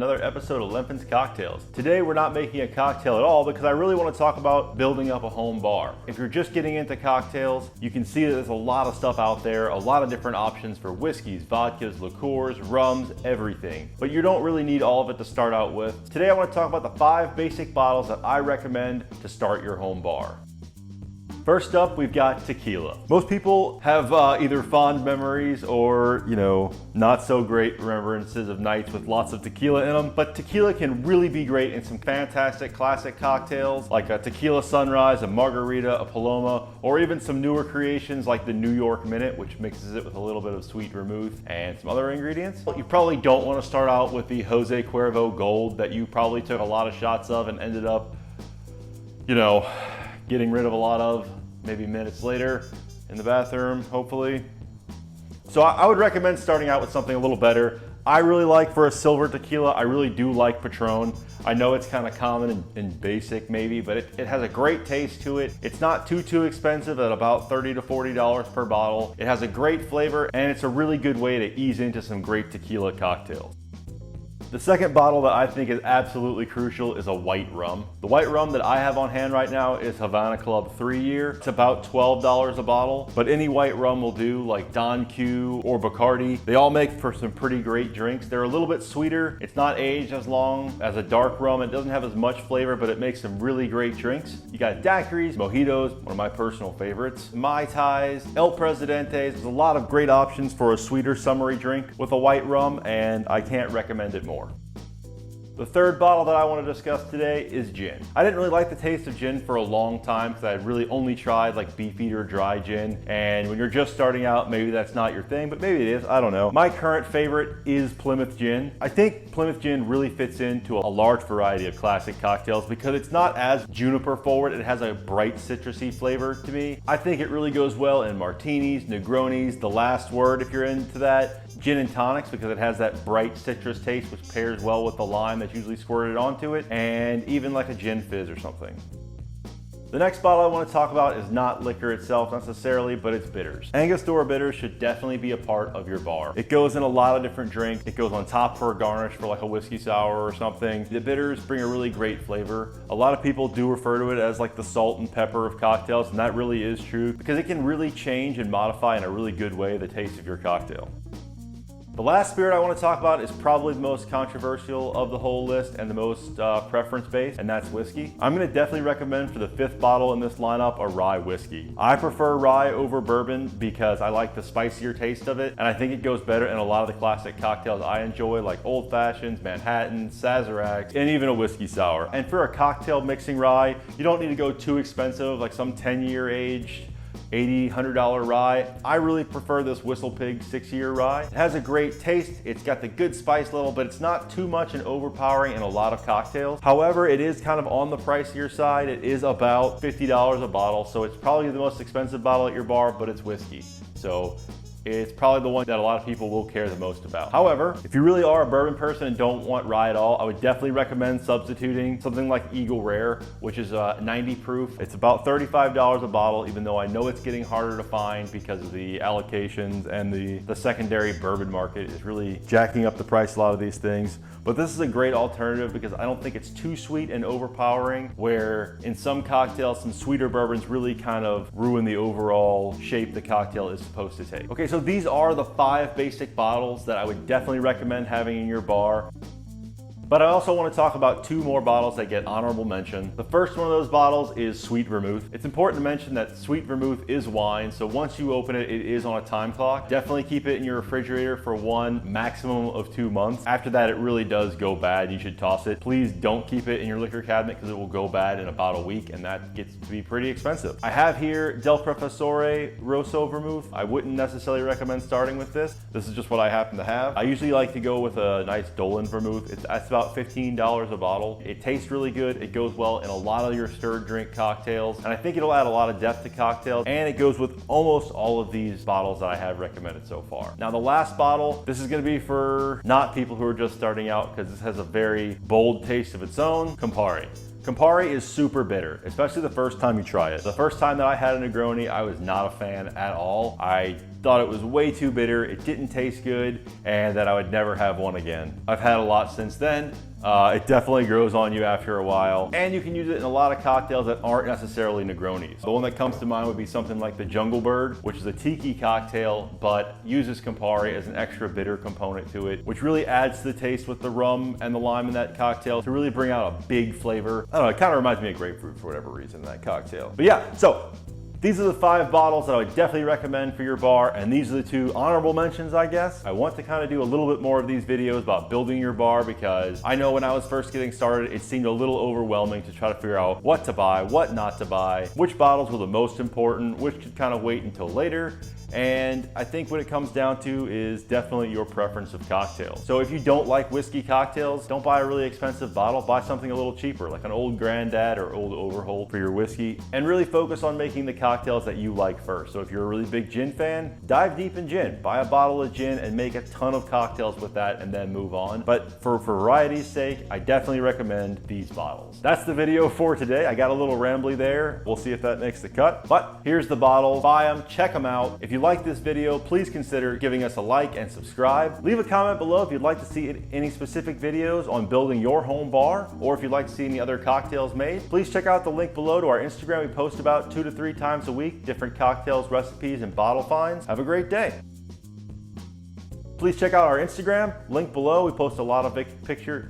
another episode of Lenfant's Cocktails. Today we're not making a cocktail at all because I really want to talk about building up a home bar. If you're just getting into cocktails, you can see that there's a lot of stuff out there, a lot of different options for whiskeys, vodkas, liqueurs, rums, everything. But you don't really need all of it to start out with. Today I want to talk about the 5 basic bottles that I recommend to start your home bar. First up, we've got tequila. Most people have either fond memories or, not so great remembrances of nights with lots of tequila in them, but tequila can really be great in some fantastic classic cocktails like a tequila sunrise, a margarita, a paloma, or even some newer creations like the New York Minute, which mixes it with a little bit of sweet vermouth and some other ingredients. You probably don't want to start out with the Jose Cuervo Gold that you probably took a lot of shots of and ended up, getting rid of a lot of maybe minutes later in the bathroom, hopefully. So I would recommend starting out with something a little better. I really like, for a silver tequila, I really do like Patron. I know it's kind of common and basic maybe, but it has a great taste to it. It's not too expensive at about $30 to $40 per bottle. It has a great flavor and it's a really good way to ease into some great tequila cocktails. The second bottle that I think is absolutely crucial is a white rum. The white rum that I have on hand right now is Havana Club 3-year. It's about $12 a bottle, but any white rum will do, like Don Q or Bacardi. They all make for some pretty great drinks. They're a little bit sweeter. It's not aged as long as a dark rum. It doesn't have as much flavor, but it makes some really great drinks. You got daiquiris, mojitos, one of my personal favorites, Mai Tais, El Presidentes. There's a lot of great options for a sweeter summery drink with a white rum, and I can't recommend it more. The third bottle that I want to discuss today is gin. I didn't really like the taste of gin for a long time because I had really only tried like Beefeater dry gin, and when you're just starting out, maybe that's not your thing, but maybe it is, I don't know. My current favorite is Plymouth Gin. I think Plymouth Gin really fits into a large variety of classic cocktails because it's not as juniper forward. It has a bright citrusy flavor to me. I think it really goes well in martinis, Negronis, the last word if you're into that, gin and tonics because it has that bright citrus taste which pairs well with the lime that's usually squirted onto it, and even like a gin fizz or something. The next bottle I want to talk about is not liquor itself necessarily, but it's bitters. Angostura bitters should definitely be a part of your bar. It goes in a lot of different drinks. It goes on top for a garnish for like a whiskey sour or something. The bitters bring a really great flavor. A lot of people do refer to it as like the salt and pepper of cocktails, and that really is true because it can really change and modify in a really good way the taste of your cocktail. The last spirit I want to talk about is probably the most controversial of the whole list and the most preference-based, and that's whiskey. I'm going to definitely recommend for the 5th bottle in this lineup a rye whiskey. I prefer rye over bourbon because I like the spicier taste of it, and I think it goes better in a lot of the classic cocktails I enjoy, like Old Fashions, Manhattans, Sazeracs, and even a whiskey sour. And for a cocktail mixing rye, you don't need to go too expensive, like some 10-year aged $80, $100 rye. I really prefer this Whistle Pig 6-year rye. It has a great taste, it's got the good spice level, but it's not too much and overpowering in a lot of cocktails. However, it is kind of on the pricier side. It is about $50 a bottle, so it's probably the most expensive bottle at your bar, but it's whiskey. So it's probably the one that a lot of people will care the most about. However, if you really are a bourbon person and don't want rye at all, I would definitely recommend substituting something like Eagle Rare, which is 90 proof. It's about $35 a bottle, even though I know it's getting harder to find because of the allocations and the secondary bourbon market is really jacking up the price of a lot of these things. But this is a great alternative because I don't think it's too sweet and overpowering, where in some cocktails, some sweeter bourbons really kind of ruin the overall shape the cocktail is supposed to take. Okay, so these are the 5 basic bottles that I would definitely recommend having in your bar. But I also want to talk about 2 more bottles that get honorable mention. The first one of those bottles is sweet vermouth. It's important to mention that sweet vermouth is wine, so once you open it, it is on a time clock. Definitely keep it in your refrigerator for 1, maximum of 2 months. After that, it really does go bad. You should toss it. Please don't keep it in your liquor cabinet because it will go bad in about a week, and that gets to be pretty expensive. I have here Del Professore Rosso vermouth. I wouldn't necessarily recommend starting with this. This is just what I happen to have. I usually like to go with a nice Dolan vermouth. That's about $15 a bottle. It tastes really good. It goes well in a lot of your stirred drink cocktails, and I think it'll add a lot of depth to cocktails, and it goes with almost all of these bottles that I have recommended so far. Now the last bottle, this is going to be for not people who are just starting out because this has a very bold taste of its own, Campari. Campari is super bitter, especially the first time you try it. The first time that I had a Negroni, I was not a fan at all. I thought it was way too bitter, it didn't taste good, and that I would never have one again. I've had a lot since then. It definitely grows on you after a while, and you can use it in a lot of cocktails that aren't necessarily Negronis. The one that comes to mind would be something like the Jungle Bird, which is a tiki cocktail, but uses Campari as an extra bitter component to it, which really adds to the taste with the rum and the lime in that cocktail to really bring out a big flavor. I don't know, it kind of reminds me of grapefruit for whatever reason in that cocktail. But yeah, so these are the 5 bottles that I would definitely recommend for your bar, and these are the 2 honorable mentions, I guess. I want to kind of do a little bit more of these videos about building your bar, because I know when I was first getting started, it seemed a little overwhelming to try to figure out what to buy, what not to buy, which bottles were the most important, which could kind of wait until later. And I think what it comes down to is definitely your preference of cocktails. So if you don't like whiskey cocktails, don't buy a really expensive bottle, buy something a little cheaper, like an Old Grandad or Old Overholt for your whiskey, and really focus on making the cocktails that you like first. So if you're a really big gin fan, dive deep in gin, buy a bottle of gin and make a ton of cocktails with that and then move on. But for variety's sake, I definitely recommend these bottles. That's the video for today. I got a little rambly there. We'll see if that makes the cut, but here's the bottles. Buy them, check them out. If you like this video, please consider giving us a like and subscribe. Leave a comment below if you'd like to see any specific videos on building your home bar, or if you'd like to see any other cocktails made. Please check out the link below to our Instagram. We post about 2 to 3 times a week, different cocktails, recipes, and bottle finds. Have a great day. Please check out our Instagram, link below. We post a lot of pictures.